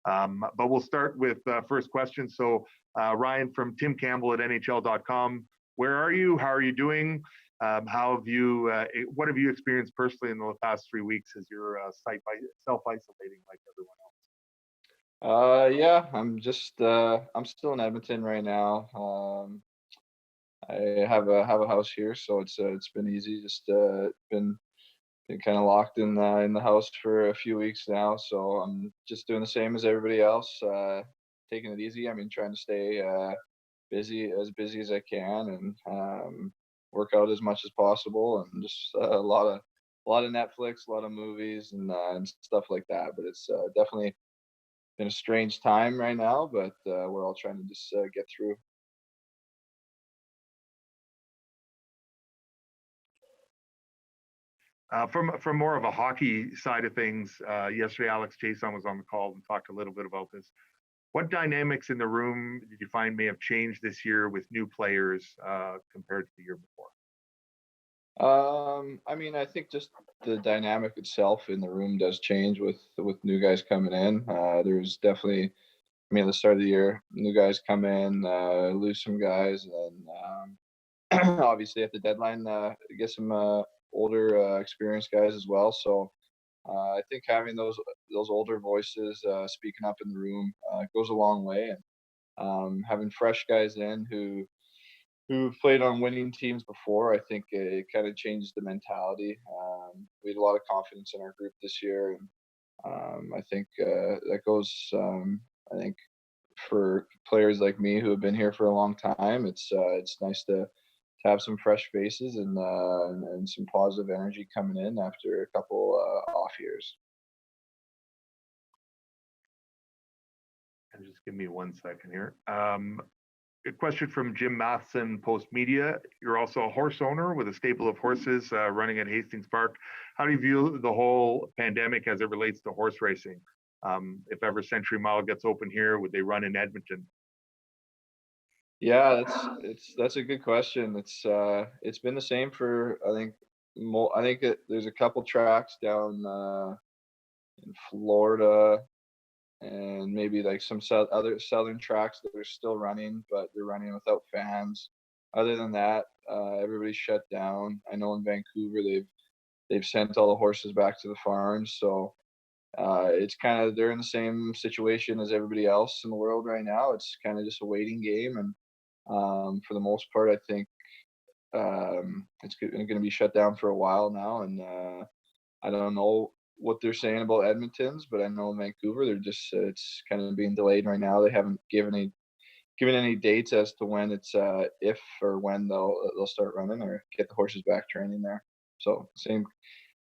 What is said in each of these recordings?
But we'll start with first question. So Ryan from Tim Campbell at NHL.com. Where are you? How are you doing? How have you? What have you experienced personally in the past 3 weeks as you're self-isolating like everyone else? Yeah, I'm still in Edmonton right now. I have a house here, so it's been easy. Just been kind of locked in the house for a few weeks now, so I'm just doing the same as everybody else. Taking it easy. I mean, trying to stay busy as I can, and work out as much as possible, and just a lot of Netflix, a lot of movies, and stuff like that. But it's definitely been a strange time right now, but we're all trying to just get through. From more of a hockey side of things, yesterday Alex Jason was on the call and talked a little bit about this. What dynamics in the room did you find may have changed this year with new players compared to the year before? I mean, I think just the dynamic itself in the room does change with new guys coming in. There's definitely, I mean, at the start of the year, new guys come in, lose some guys, and then obviously at the deadline, get some older, experienced guys as well. So I think having those older voices speaking up in the room goes a long way, and having fresh guys in who've played on winning teams before, I think it kind of changes the mentality. We had a lot of confidence in our group this year, and I think that goes. I think for players like me who have been here for a long time, it's nice to have some fresh faces and some positive energy coming in after a couple off years. And just give me 1 second here. A question from Jim Matheson, Post Media. You're also a horse owner with a stable of horses running at Hastings Park. How do you view the whole pandemic as it relates to horse racing? If ever Century Mile gets open here, would they run in Edmonton? Yeah, that's a good question. It's been the same for I think there's a couple tracks down in Florida, and maybe like some other southern tracks that are still running, but they're running without fans. Other than that, everybody's shut down. I know in Vancouver they've sent all the horses back to the farms, so it's kind of they're in the same situation as everybody else in the world right now. It's kind of just a waiting game, and for the most part, I think it's going to be shut down for a while now, and I don't know what they're saying about Edmonton's, but I know in Vancouver they're just it's kind of being delayed right now. They haven't given any dates as to when it's if or when they'll start running or get the horses back training there. So same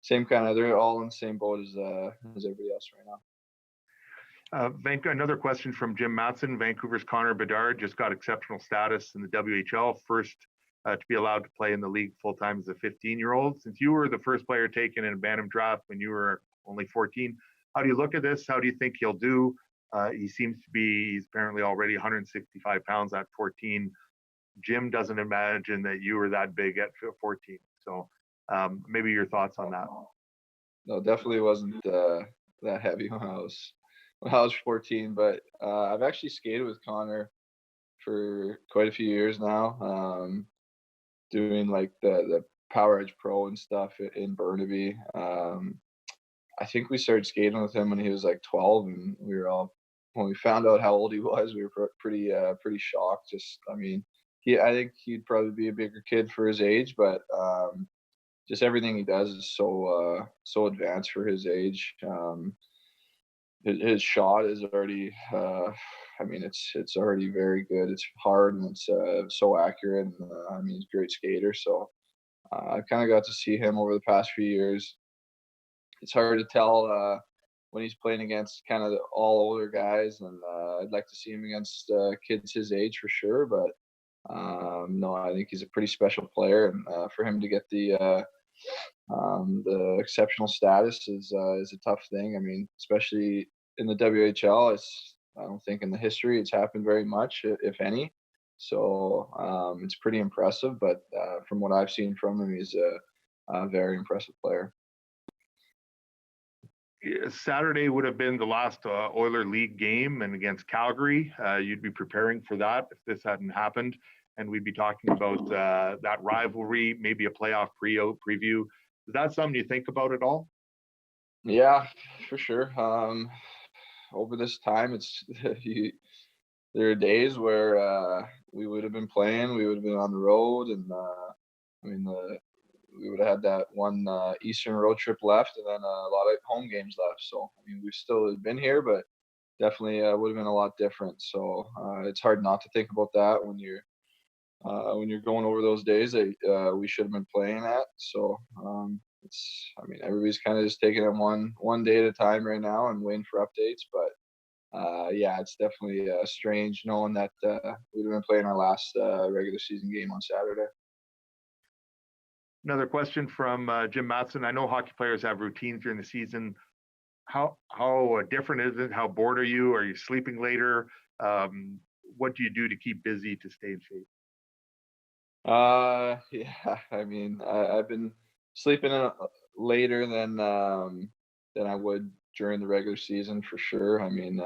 kind of they're all in the same boat as everybody else right now. Another question from Jim Matson. Vancouver's Connor Bedard just got exceptional status in the WHL, first to be allowed to play in the league full time as a 15-year-old. Since you were the first player taken in a Bantam draft when you were only 14, how do you look at this? How do you think he'll do? He's apparently already 165 pounds at 14. Jim doesn't imagine that you were that big at 14. So maybe your thoughts on that. No, definitely wasn't that heavy when I was 14, but I've actually skated with Connor for quite a few years now, doing like the Power Edge Pro and stuff in Burnaby. I think we started skating with him when he was like 12, and we were all when we found out how old he was, we were pretty shocked. Just I mean, I think he'd probably be a bigger kid for his age, but just everything he does is so advanced for his age. His shot is already I mean it's already very good. It's hard and it's so accurate, and I mean he's a great skater. So I kind of got to see him over the past few years. It's hard to tell when he's playing against kind of all older guys, and I'd like to see him against kids his age for sure. But no, I think he's a pretty special player, and for him to get the exceptional status is a tough thing. I mean, especially in the WHL, I don't think in the history it's happened very much, if any. So it's pretty impressive. But from what I've seen from him, he's a very impressive player. Saturday would have been the last Oiler League game, and against Calgary, you'd be preparing for that if this hadn't happened, and we'd be talking about that rivalry, maybe a playoff preview. Is that something you think about at all? Yeah, for sure. Over this time, it's there are days where we would have been playing, we would have been on the road, and I mean, we would have had that one Eastern road trip left, and then a lot of home games left. So I mean, we still have been here, but definitely would have been a lot different. So it's hard not to think about that when you're going over those days that we should have been playing at. So it's, I mean, everybody's kind of just taking it one day at a time right now and waiting for updates. But yeah, it's definitely strange knowing that we'd have been playing our last regular season game on Saturday. Another question from Jim Matson. I know hockey players have routines during the season. How different is it? How bored are you? Are you sleeping later? What do you do to keep busy to stay in shape? Yeah, I mean, I've been sleeping later than I would during the regular season for sure. I mean,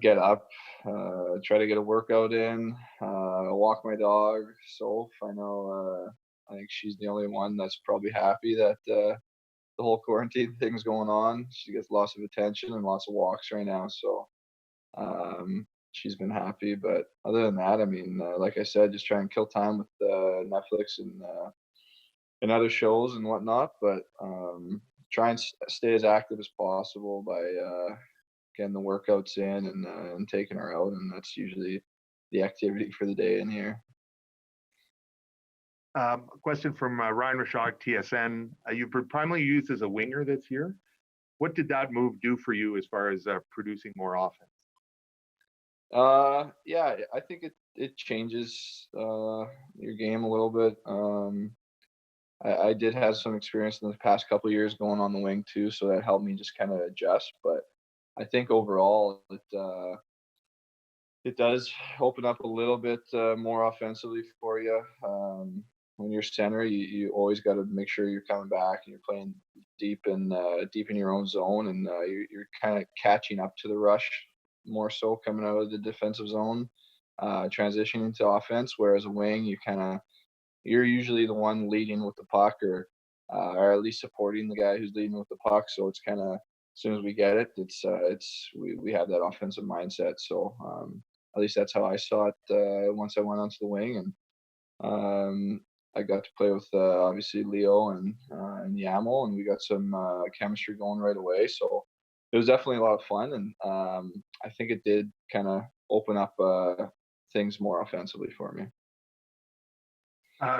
get up, try to get a workout in, walk my dog. So I know, I think she's the only one that's probably happy that the whole quarantine thing's going on. She gets lots of attention and lots of walks right now. So she's been happy. But other than that, I mean, like I said, just try and kill time with Netflix and other shows and whatnot. But try and stay as active as possible by getting the workouts in and taking her out, and that's usually the activity for the day in here. A question from Ryan Rashog, TSN. You've been primarily used as a winger this year. What did that move do for you as far as producing more offense? Yeah, I think it changes your game a little bit. I did have some experience in the past couple of years going on the wing too, so that helped me just kind of adjust. But I think overall it does open up a little bit more offensively for you. When you're center, you always got to make sure you're coming back and you're playing deep in your own zone, and you're kind of catching up to the rush more so coming out of the defensive zone, transitioning into offense. Whereas a wing, you're usually the one leading with the puck, or at least supporting the guy who's leading with the puck. So it's kind of, as soon as we get it, we have that offensive mindset. So at least that's how I saw it once I went onto the wing, and I got to play with obviously Leo and Yamo, and we got some chemistry going right away. So it was definitely a lot of fun, and I think it did kind of open up things more offensively for me.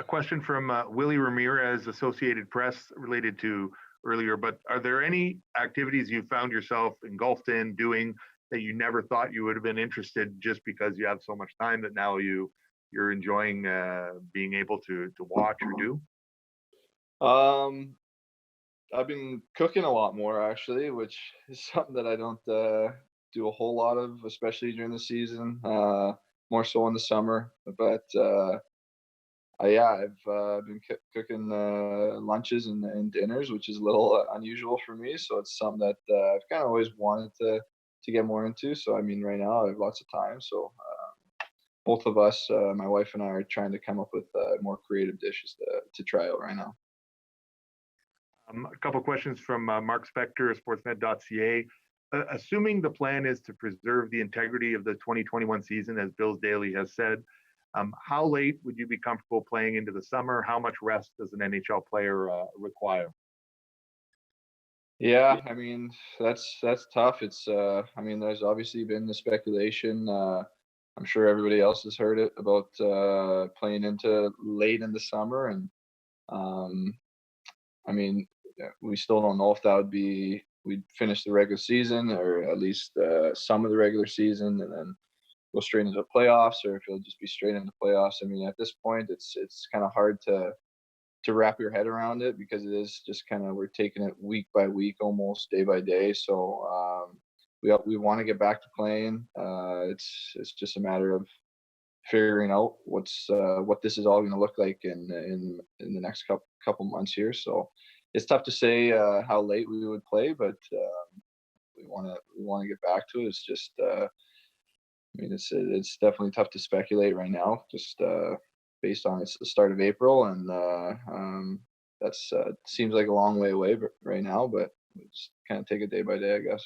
Question from Willie Ramirez, Associated Press, related to earlier, but are there any activities you found yourself engulfed in doing that you never thought you would have been interested, just because you have so much time that now you're enjoying being able to watch or do? Um, I've been cooking a lot more actually, which is something that I don't do a whole lot of, especially during the season. More so in the summer, but yeah, I've been cooking lunches and dinners, which is a little unusual for me. So it's something that I've kind of always wanted to get more into. So I mean, right now I have lots of time. So both of us, my wife and I, are trying to come up with more creative dishes to try out right now. A couple of questions from Mark Spector, sportsnet.ca. Assuming the plan is to preserve the integrity of the 2021 season, as Bills Daily has said, how late would you be comfortable playing into the summer? How much rest does an NHL player require? Yeah, I mean, that's tough. It's I mean, there's obviously been the speculation. I'm sure everybody else has heard it about playing into late in the summer, and um, I mean, we still don't know if that would be, we'd finish the regular season, or at least some of the regular season, and then go straight into the playoffs, or if it'll just be straight into playoffs. I mean, at this point, it's kind of hard to wrap your head around it, because it is just kind of, we're taking it week by week, almost day by day. So we want to get back to playing. It's just a matter of figuring out what this is all going to look like in the next couple months here. So it's tough to say how late we would play, but we want to get back to it. It's just I mean, it's definitely tough to speculate right now, just based on it's the start of April, and that's seems like a long way away right now, but we just kind of take it day by day, I guess.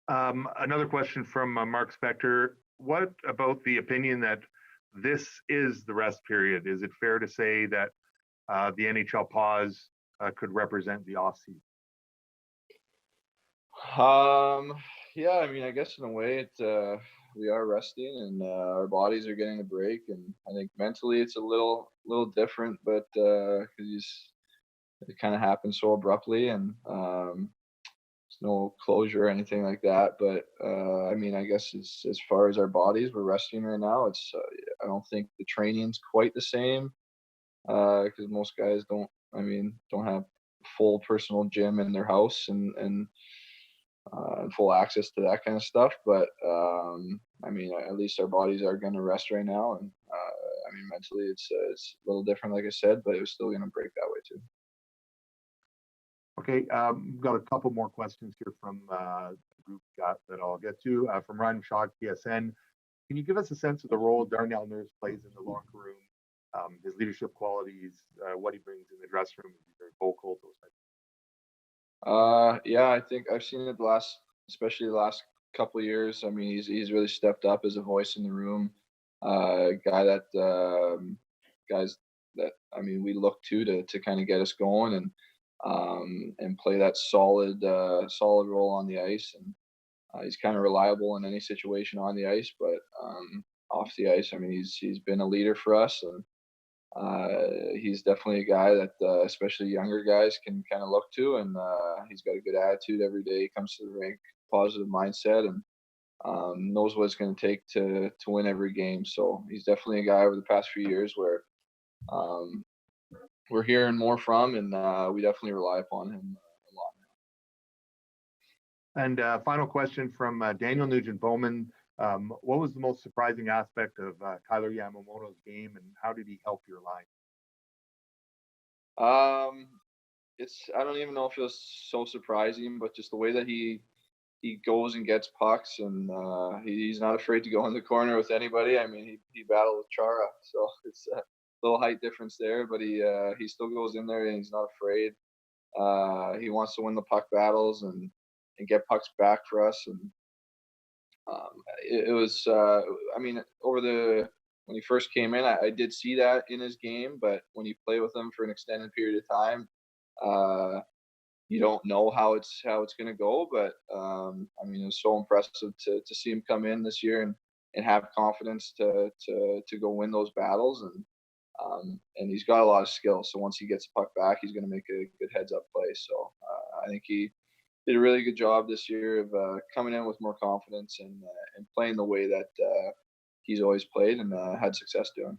Another question from Mark Spector. What about the opinion that this is the rest period? Is it fair to say that the NHL pause could represent the offseason? Yeah, I mean, I guess in a way, we are resting and our bodies are getting a break, and I think mentally it's a little different, but because it kind of happened so abruptly, and there's no closure or anything like that. But I mean, I guess as far as our bodies, we're resting right now. It's I don't think the training's quite the same because most guys don't. I mean, don't have full personal gym in their house and full access to that kind of stuff. But I mean, at least our bodies are going to rest right now, and I mean, mentally it's a little different, like I said, but it was still going to break that way too. Okay, got a couple more questions here from the group chat that I'll get to. From Ryan Shaw, TSN. Can you give us a sense of the role Darnell Nurse plays in the locker room, his leadership qualities, what he brings in the dressing room, he's very vocal, those types Yeah, I think I've seen it especially the last couple of years. I mean, he's really stepped up as a voice in the room. Guy that guys that I mean we look to kind of get us going and play that solid role on the ice. And he's kind of reliable in any situation on the ice, but off the ice, I mean, he's been a leader for us, and he's definitely a guy that especially younger guys can kind of look to, and he's got a good attitude every day. He comes to the rink, positive mindset, and knows what it's going to take to win every game. So he's definitely a guy over the past few years where um, we're hearing more from, and we definitely rely upon him a lot. And final question from Daniel Nugent-Bowman. What was the most surprising aspect of Tyler Yamamoto's game, and how did he help your line? It's I don't even know if it was so surprising, but just the way that he goes and gets pucks, and he's not afraid to go in the corner with anybody. I mean, he battled with Chara, so it's a little height difference there, but he still goes in there and he's not afraid. He wants to win the puck battles and get pucks back for us, and it was I mean over the when he first came in, I did see that in his game, but when you play with him for an extended period of time, uh, you don't know how it's going to go. But I mean, it was so impressive to see him come in this year and have confidence to go win those battles, and he's got a lot of skill. So once he gets the puck back, he's going to make a good heads up play. So I think he did a really good job this year of coming in with more confidence and playing the way that he's always played and had success doing.